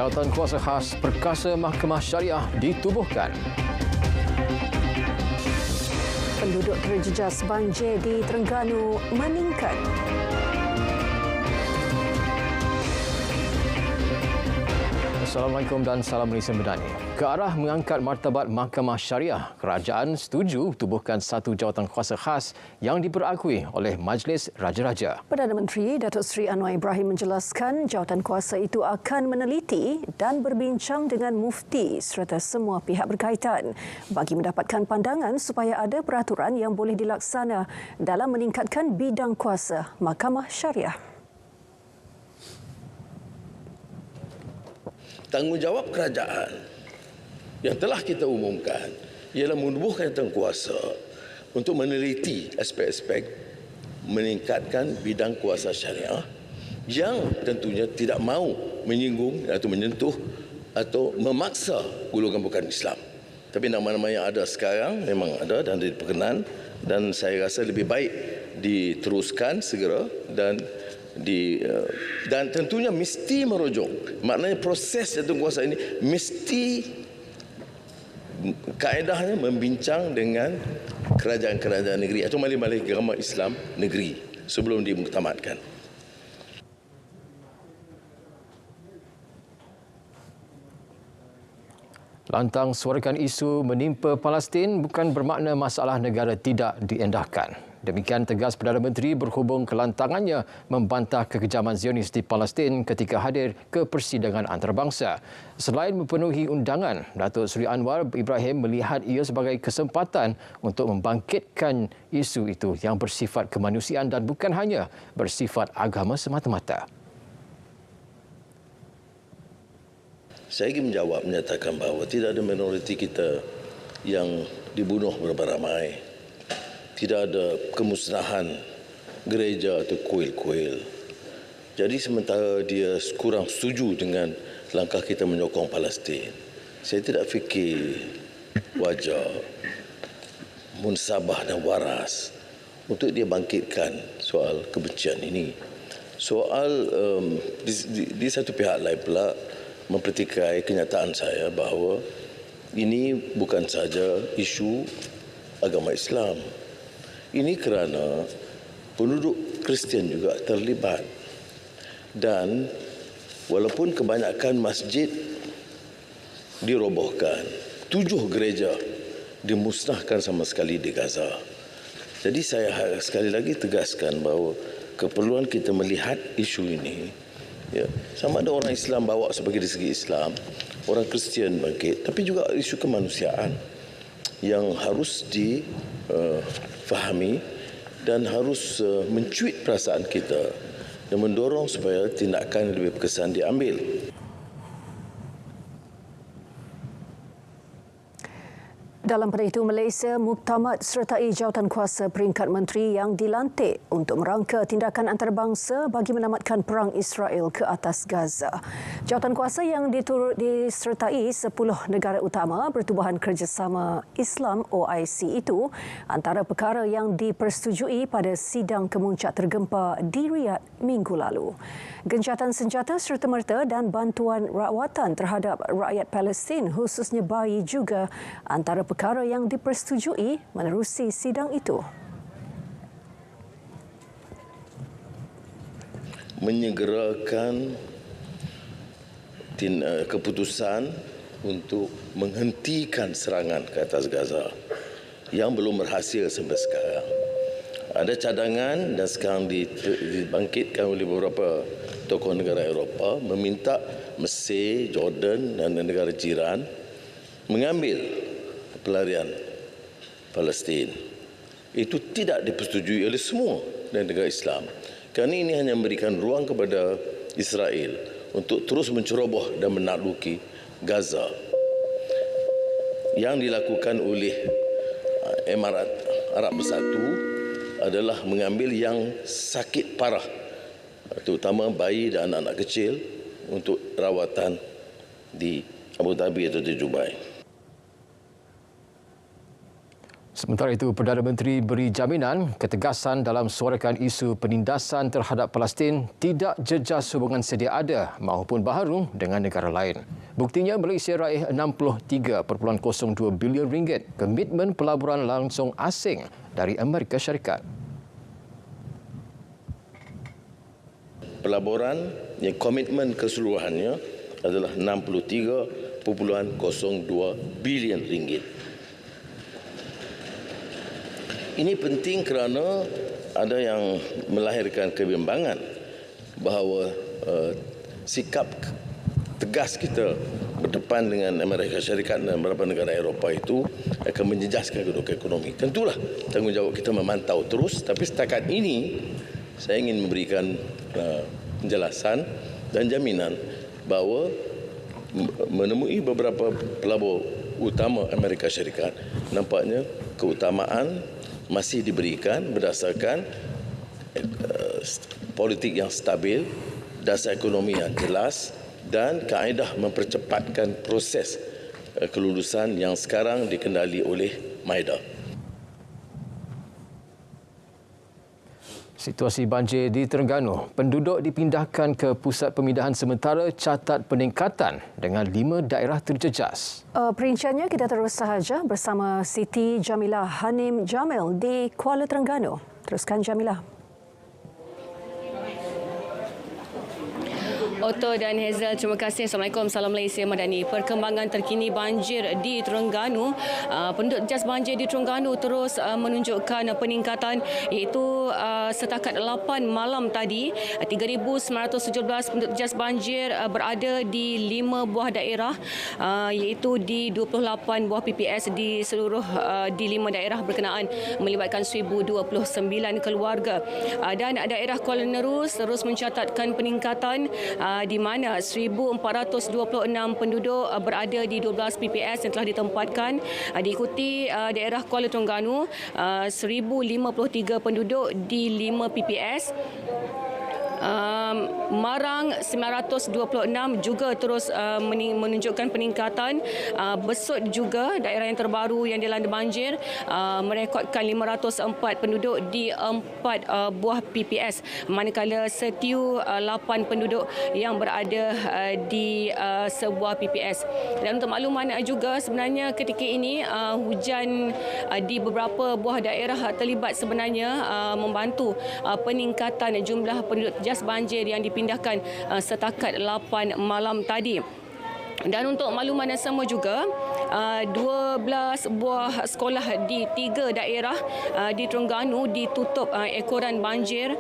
Jawatankuasa khas Perkasa Mahkamah Syariah ditubuhkan. Penduduk terjejas banjir di Terengganu meningkat. Assalamualaikum dan salam Malaysia Medani. Ke arah mengangkat martabat Mahkamah Syariah, kerajaan setuju tubuhkan satu jawatankuasa khas yang diperakui oleh Majlis Raja-Raja. Perdana Menteri Datuk Seri Anwar Ibrahim menjelaskan jawatankuasa itu akan meneliti dan berbincang dengan mufti serta semua pihak berkaitan bagi mendapatkan pandangan supaya ada peraturan yang boleh dilaksana dalam meningkatkan bidang kuasa Mahkamah Syariah. Tanggungjawab kerajaan yang telah kita umumkan ialah menubuhkan jawatankuasa untuk meneliti aspek-aspek meningkatkan bidang kuasa syariah yang tentunya tidak mahu menyinggung atau menyentuh atau memaksa golongan bukan Islam. Tapi nama-nama yang ada sekarang memang ada dan diperkenan, dan saya rasa lebih baik diteruskan segera dan tentunya mesti merujuk. Maknanya proses jawatankuasa ini mesti kaedahnya membincang dengan kerajaan-kerajaan negeri atau malih-malih agama Islam negeri sebelum dimuktamadkan. Lantang suarakan isu menimpa Palestin bukan bermakna masalah negara tidak diendahkan. Demikian tegas Perdana Menteri berhubung kelantangannya membantah kekejaman Zionis di Palestin ketika hadir ke persidangan antarabangsa. Selain memenuhi undangan, Datuk Seri Anwar Ibrahim melihat ia sebagai kesempatan untuk membangkitkan isu itu yang bersifat kemanusiaan dan bukan hanya bersifat agama semata-mata. Saya ingin menyatakan bahawa tidak ada minoriti kita yang dibunuh beramai-ramai. Tidak ada kemusnahan gereja atau kuil-kuil. Jadi sementara dia kurang setuju dengan langkah kita menyokong Palestin, saya tidak fikir wajar, munsabah dan waras untuk dia bangkitkan soal kebencian ini. Soal di satu pihak lain pula mempertikai kenyataan saya bahawa ini bukan saja isu agama Islam. Ini kerana penduduk Kristian juga terlibat. Dan walaupun kebanyakan masjid dirobohkan, 7 gereja dimusnahkan sama sekali di Gaza. Jadi saya sekali lagi tegaskan bahawa keperluan kita melihat isu ini, ya, sama ada orang Islam bawa sebagai segi Islam, orang Kristian bangkit, tapi juga isu kemanusiaan yang harus difahami dan harus mencuit perasaan kita dan mendorong supaya tindakan lebih berkesan diambil. Dalam pada itu, Malaysia muktamad sertai jawatankuasa peringkat menteri yang dilantik untuk merangka tindakan antarabangsa bagi menamatkan perang Israel ke atas Gaza. Jawatankuasa yang disertai 10 negara utama Pertubuhan Kerjasama Islam OIC itu antara perkara yang dipersetujui pada sidang kemuncak tergempa di Riyadh minggu lalu. Gencatan senjata serta-merta dan bantuan rawatan terhadap rakyat Palestin khususnya bayi juga antara perkara yang dipersetujui menerusi sidang itu. Menyegerakan keputusan untuk menghentikan serangan ke atas Gaza yang belum berhasil sampai sekarang. Ada cadangan dan sekarang dibangkitkan oleh beberapa tokoh negara Eropah meminta Mesir, Jordan dan negara jiran mengambil pelarian Palestin. Itu tidak dipersetujui oleh semua negara Islam. Kerana ini hanya memberikan ruang kepada Israel untuk terus menceroboh dan menakluki Gaza. Yang dilakukan oleh Emirat Arab Bersatu adalah mengambil yang sakit parah, terutama bayi dan anak-anak kecil untuk rawatan di Abu Dhabi atau di Dubai. Sementara itu, Perdana Menteri beri jaminan ketegasan dalam suarakan isu penindasan terhadap Palestin tidak jejas hubungan sedia ada maupun baharu dengan negara lain. Buktinya, Malaysia raih 63.02 bilion ringgit komitmen pelaburan langsung asing dari Amerika Syarikat. Pelaburan yang komitmen keseluruhannya adalah 63.02 bilion ringgit. Ini penting kerana ada yang melahirkan kebimbangan bahawa sikap tegas kita berdepan dengan Amerika Syarikat dan beberapa negara Eropah itu akan menjejaskan kedudukan ekonomi. Tentulah tanggungjawab kita memantau terus, tapi setakat ini saya ingin memberikan penjelasan dan jaminan bahawa menemui beberapa pelabur utama Amerika Syarikat, nampaknya keutamaan masih diberikan berdasarkan politik yang stabil, dasar ekonomi yang jelas dan kaedah mempercepatkan proses kelulusan yang sekarang dikendali oleh MAIDA. Situasi banjir di Terengganu, penduduk dipindahkan ke pusat pemindahan sementara catat peningkatan dengan 5 daerah terjejas. Perinciannya kita terus sahaja bersama Siti Jamilah Hanim Jamil di Kuala Terengganu. Teruskan Jamilah. Otto dan Hazel, terima kasih. Assalamualaikum, salam Malaysia Madani. Perkembangan terkini banjir di Terengganu. Penduduk jas banjir di Terengganu terus menunjukkan peningkatan, iaitu setakat 8 malam tadi, 3,917 penduduk jas banjir berada di 5 buah daerah, iaitu di 28 buah PPS di seluruh di 5 daerah berkenaan, melibatkan 1,029 keluarga. Dan daerah Kuala Nerus terus mencatatkan peningkatan di mana 1,426 penduduk berada di 12 PPS yang telah ditempatkan, diikuti daerah Kuala Terengganu 1,053 penduduk di 5 PPS. Marang 926 juga terus menunjukkan peningkatan. Besut juga daerah yang terbaru yang dilanda banjir merekodkan 504 penduduk di 4 buah PPS, manakala Setiu 8 penduduk yang berada di sebuah PPS. Dan untuk makluman juga, sebenarnya ketika ini hujan di beberapa buah daerah terlibat sebenarnya membantu peningkatan jumlah penduduk jas banjir yang dipindahkan setakat 8 malam tadi. Dan untuk makluman yang sama juga, 12 buah sekolah di 3 daerah di Terengganu ditutup ekoran banjir,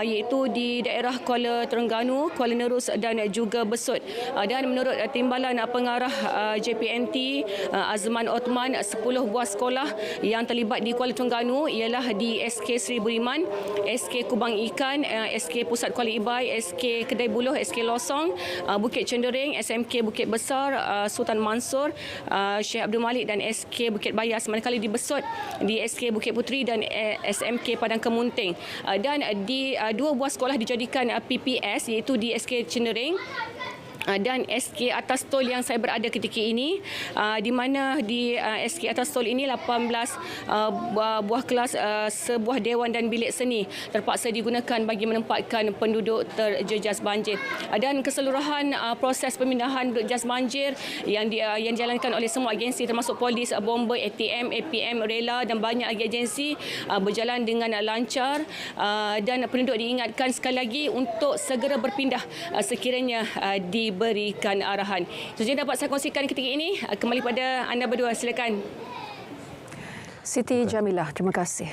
iaitu di daerah Kuala Terengganu, Kuala Nerus dan juga Besut. Dan menurut Timbalan Pengarah JPNT Azman Othman, 10 buah sekolah yang terlibat di Kuala Terengganu ialah di SK Seri Buriman, SK Kubang Ikan, SK Pusat Kuala Ibai, SK Kedai Buluh, SK Losong, Bukit Cendereng, SMK Bukit Besar, Sultan Mansur, Syekh Abdul Malik dan SK Bukit Bayas, manakala di Besut di SK Bukit Puteri dan SMK Padang Kemunting. Dan di 2 buah sekolah dijadikan PPS, iaitu di SK Cendereng dan SK Atas Tol yang saya berada ketika ini, di mana di SK Atas Tol ini 18 buah kelas sebuah dewan dan bilik seni terpaksa digunakan bagi menempatkan penduduk terjejas banjir. Dan keseluruhan proses pemindahan penduduk jas banjir yang dijalankan oleh semua agensi termasuk polis, bomba, ATM, APM, rela dan banyak lagi agensi berjalan dengan lancar, dan penduduk diingatkan sekali lagi untuk segera berpindah sekiranya diberikan arahan. Itu saja dapat saya kongsikan ketika ini. Kembali pada anda berdua, silakan. Siti Jamilah, terima kasih.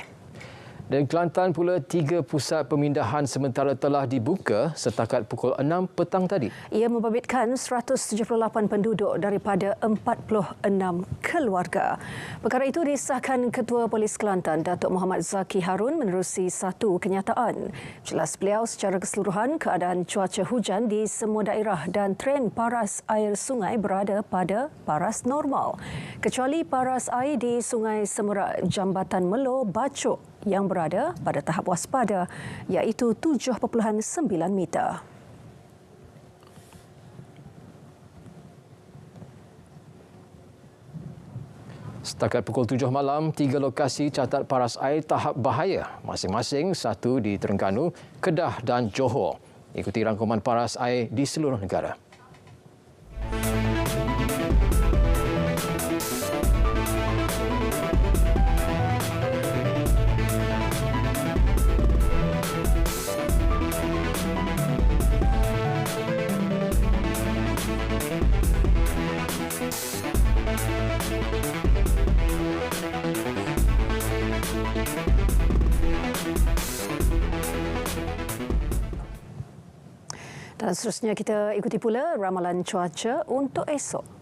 Dan Kelantan pula 3 pusat pemindahan sementara telah dibuka setakat pukul 6 petang tadi. Ia membabitkan 178 penduduk daripada 46 keluarga. Perkara itu disahkan Ketua Polis Kelantan, Datuk Muhammad Zaki Harun, menerusi satu kenyataan. Jelas beliau, secara keseluruhan keadaan cuaca hujan di semua daerah dan trend paras air sungai berada pada paras normal, kecuali paras air di Sungai Semerak Jambatan Melo Bacok yang berada pada tahap waspada, iaitu 7.9 meter. Setakat pukul 7 malam, 3 lokasi catat paras air tahap bahaya, masing-masing satu di Terengganu, Kedah dan Johor. Ikuti rangkuman paras air di seluruh negara. Dan seterusnya kita ikuti pula ramalan cuaca untuk esok.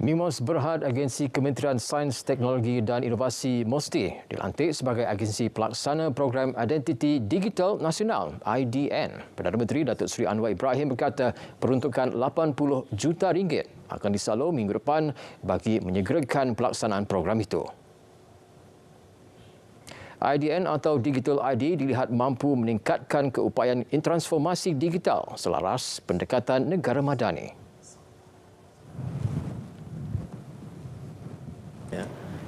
MIMOS Berhad Agensi Kementerian Sains, Teknologi dan Inovasi MOSTI dilantik sebagai agensi pelaksana program Identiti Digital Nasional IDN. Perdana Menteri Datuk Seri Anwar Ibrahim berkata peruntukan RM80 juta akan disalur minggu depan bagi menyegerakan pelaksanaan program itu. IDN atau Digital ID dilihat mampu meningkatkan keupayaan transformasi digital selaras pendekatan negara madani.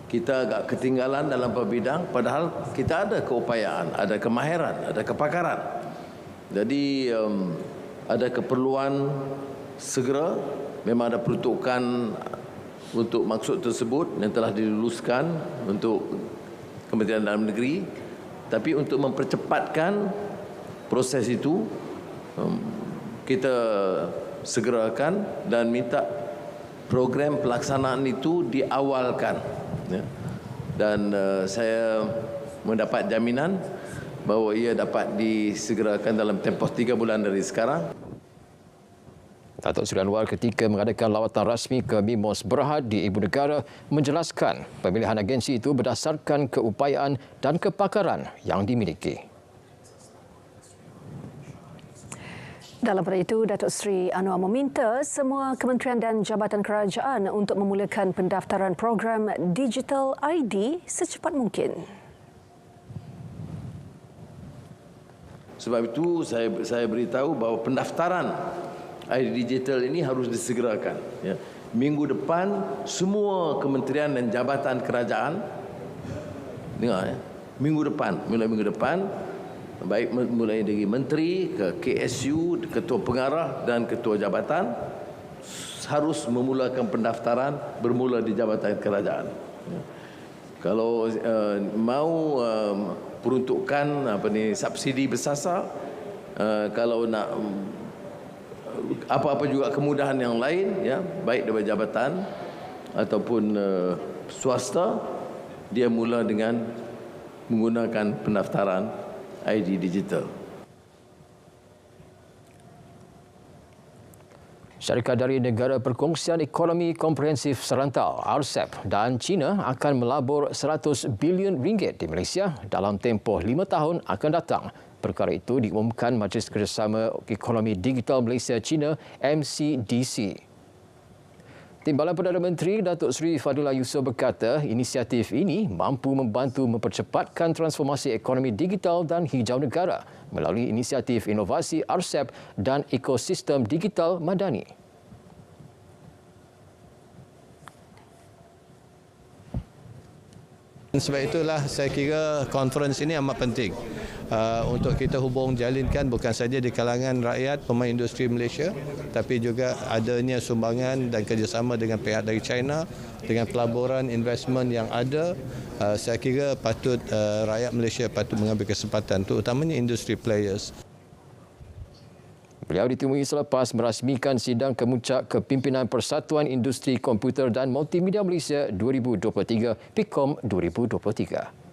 Kita agak ketinggalan dalam beberapa bidang, padahal kita ada keupayaan, ada kemahiran, ada kepakaran. Jadi ada keperluan segera, memang ada peruntukan untuk maksud tersebut yang telah diluluskan untuk Kementerian Dalam Negeri. Tapi untuk mempercepatkan proses itu, kita segerakan dan minta program pelaksanaan itu diawalkan. Ya. Dan saya mendapat jaminan bahawa ia dapat disegerakan dalam tempoh 3 bulan dari sekarang. Datuk Seri Anwar ketika mengadakan lawatan rasmi ke MIMOS Berhad di Ibu Negara menjelaskan pemilihan agensi itu berdasarkan keupayaan dan kepakaran yang dimiliki. Dalam pada itu, Datuk Seri Anwar meminta semua kementerian dan jabatan kerajaan untuk memulakan pendaftaran program Digital ID secepat mungkin. Sebab itu saya beritahu bahawa pendaftaran ID digital ini harus disegerakan. Ya. Minggu depan semua kementerian dan jabatan kerajaan, dengar ya, minggu depan, baik mulai dari menteri ke KSU, ketua pengarah dan ketua jabatan harus memulakan pendaftaran bermula di jabatan kerajaan. Kalau mau peruntukan subsidi bersasar, kalau nak apa-apa juga kemudahan yang lain, ya, baik daripada jabatan ataupun swasta, dia mula dengan menggunakan pendaftaran ID digital. Syarikat dari Negara Perkongsian Ekonomi Komprehensif Serantau RCEP dan China akan melabur RM100 bilion di Malaysia dalam tempoh 5 tahun akan datang. Perkara itu diumumkan Majlis Kerjasama Ekonomi Digital Malaysia-China MCDC. Timbalan Perdana Menteri Datuk Seri Fadillah Yusof berkata inisiatif ini mampu membantu mempercepatkan transformasi ekonomi digital dan hijau negara melalui inisiatif inovasi RCEP dan ekosistem digital madani. Sebab itulah saya kira konferens ini amat penting untuk kita hubung jalinkan bukan saja di kalangan rakyat pemain industri Malaysia tapi juga adanya sumbangan dan kerjasama dengan pihak dari China dengan pelaburan investment yang ada. Saya kira patut rakyat Malaysia patut mengambil kesempatan terutamanya industri players. Beliau ditemui selepas merasmikan sidang kemuncak Kepimpinan Persatuan Industri Komputer dan Multimedia Malaysia 2023 PIKOM 2023.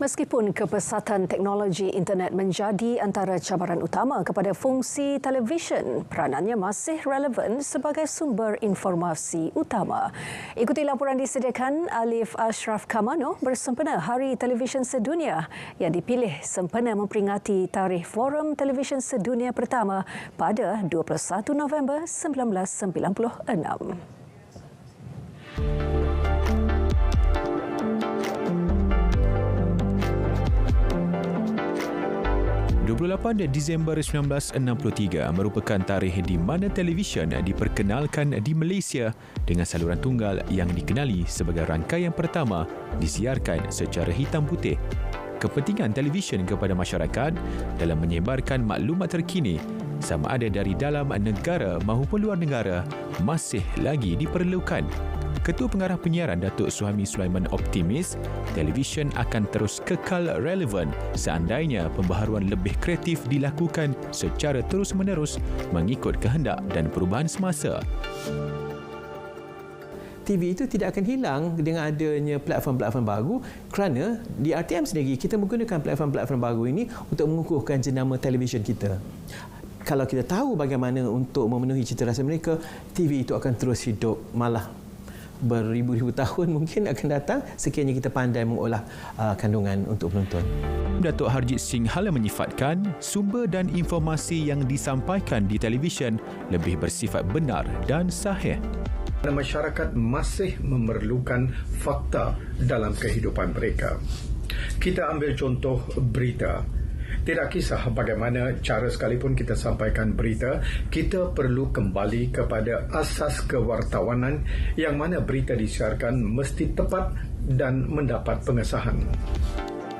Meskipun kepesatan teknologi internet menjadi antara cabaran utama kepada fungsi televisyen, peranannya masih relevan sebagai sumber informasi utama. Ikuti laporan disediakan Alif Ashraf Kamano bersempena Hari Televisyen Sedunia yang dipilih sempena memperingati Tarikh Forum Televisyen Sedunia pertama pada 21 November 1996. 28 Disember 1963 merupakan tarikh di mana televisyen diperkenalkan di Malaysia dengan saluran tunggal yang dikenali sebagai rangkaian pertama disiarkan secara hitam putih. Kepentingan televisyen kepada masyarakat dalam menyebarkan maklumat terkini sama ada dari dalam negara maupun luar negara masih lagi diperlukan. Ketua Pengarah Penyiaran Datuk Suhaimi Sulaiman optimis televisyen akan terus kekal relevan seandainya pembaharuan lebih kreatif dilakukan secara terus-menerus mengikut kehendak dan perubahan semasa. TV itu tidak akan hilang dengan adanya platform-platform baru kerana di RTM sendiri kita menggunakan platform-platform baru ini untuk mengukuhkan jenama televisyen kita. Kalau kita tahu bagaimana untuk memenuhi cita rasa mereka, TV itu akan terus hidup malah beribu-ribu tahun mungkin akan datang sekiranya kita pandai mengolah kandungan untuk penonton. Datuk Harjit Singh Hala menyifatkan sumber dan informasi yang disampaikan di televisyen lebih bersifat benar dan sahih. Masyarakat masih memerlukan fakta dalam kehidupan mereka. Kita ambil contoh berita. Tidak kisah bagaimana cara sekalipun kita sampaikan berita, kita perlu kembali kepada asas kewartawanan yang mana berita disiarkan mesti tepat dan mendapat pengesahan.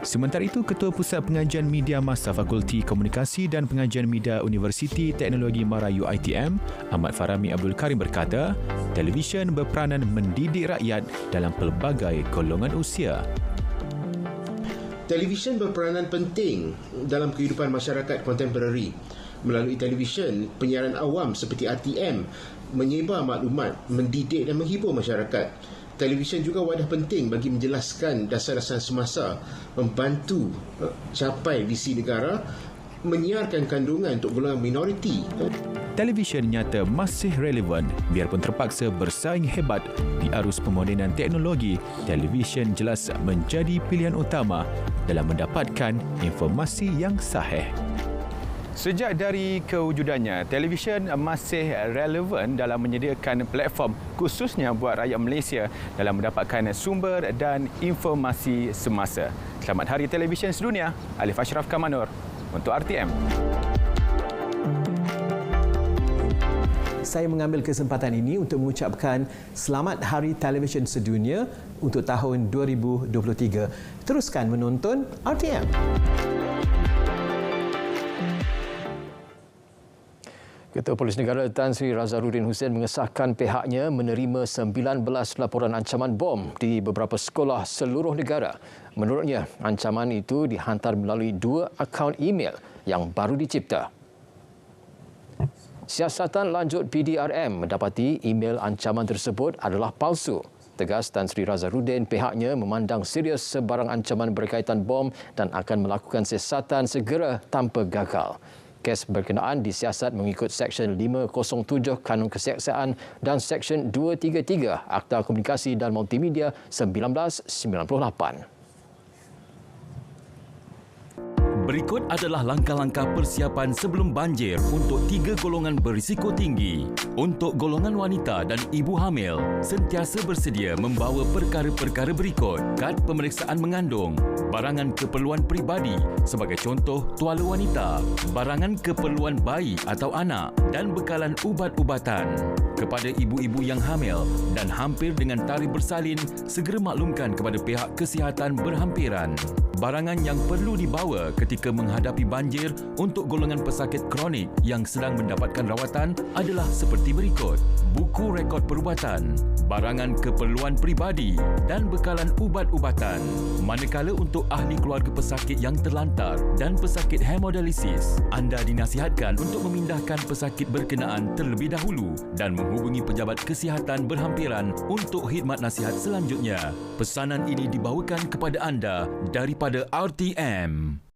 Sementara itu, Ketua Pusat Pengajian Media Massa Fakulti Komunikasi dan Pengajian Media Universiti Teknologi Marayu ITM, Ahmad Farami Abdul Karim berkata, televisyen berperanan mendidik rakyat dalam pelbagai golongan usia. Televisyen berperanan penting dalam kehidupan masyarakat kontemporari. Melalui televisyen, penyiaran awam seperti RTM menyebar maklumat, mendidik dan menghibur masyarakat. Televisyen juga wadah penting bagi menjelaskan dasar-dasar semasa, membantu capai visi negara, menyiarkan kandungan untuk golongan minoriti. Televisyen nyata masih relevan biarpun terpaksa bersaing hebat di arus pemodenan teknologi. Televisyen jelas menjadi pilihan utama dalam mendapatkan informasi yang sahih. Sejak dari kewujudannya, televisyen masih relevan dalam menyediakan platform khususnya buat rakyat Malaysia dalam mendapatkan sumber dan informasi semasa. Selamat Hari Televisyen Sedunia, Alif Ashraf Kamanur untuk RTM. Saya mengambil kesempatan ini untuk mengucapkan Selamat Hari Televisyen Sedunia untuk tahun 2023. Teruskan menonton RTM. Ketua Polis Negara Tan Sri Razarudin Hussein mengesahkan pihaknya menerima 19 laporan ancaman bom di beberapa sekolah seluruh negara. Menurutnya, ancaman itu dihantar melalui 2 akaun email yang baru dicipta. Siasatan lanjut PDRM mendapati email ancaman tersebut adalah palsu. Tegas Tan Sri Razarudin, pihaknya memandang serius sebarang ancaman berkaitan bom dan akan melakukan siasatan segera tanpa gagal. Kes berkenaan disiasat mengikut Seksyen 507 Kanun Kesiasaan dan Seksyen 233 Akta Komunikasi dan Multimedia 1998. Berikut adalah langkah-langkah persiapan sebelum banjir untuk 3 golongan berisiko tinggi. Untuk golongan wanita dan ibu hamil, sentiasa bersedia membawa perkara-perkara berikut: kad pemeriksaan mengandung, barangan keperluan peribadi sebagai contoh tuala wanita, barangan keperluan bayi atau anak dan bekalan ubat-ubatan. Kepada ibu-ibu yang hamil dan hampir dengan tarikh bersalin, segera maklumkan kepada pihak kesihatan berhampiran. Barangan yang perlu dibawa ketika menghadapi banjir untuk golongan pesakit kronik yang sedang mendapatkan rawatan adalah seperti berikut: buku rekod perubatan, barangan keperluan peribadi dan bekalan ubat-ubatan. Manakala untuk ahli keluarga pesakit yang terlantar dan pesakit hemodialisis, anda dinasihatkan untuk memindahkan pesakit berkenaan terlebih dahulu dan menghubungi pejabat kesihatan berhampiran untuk khidmat nasihat selanjutnya. Pesanan ini dibawakan kepada anda daripada RTM.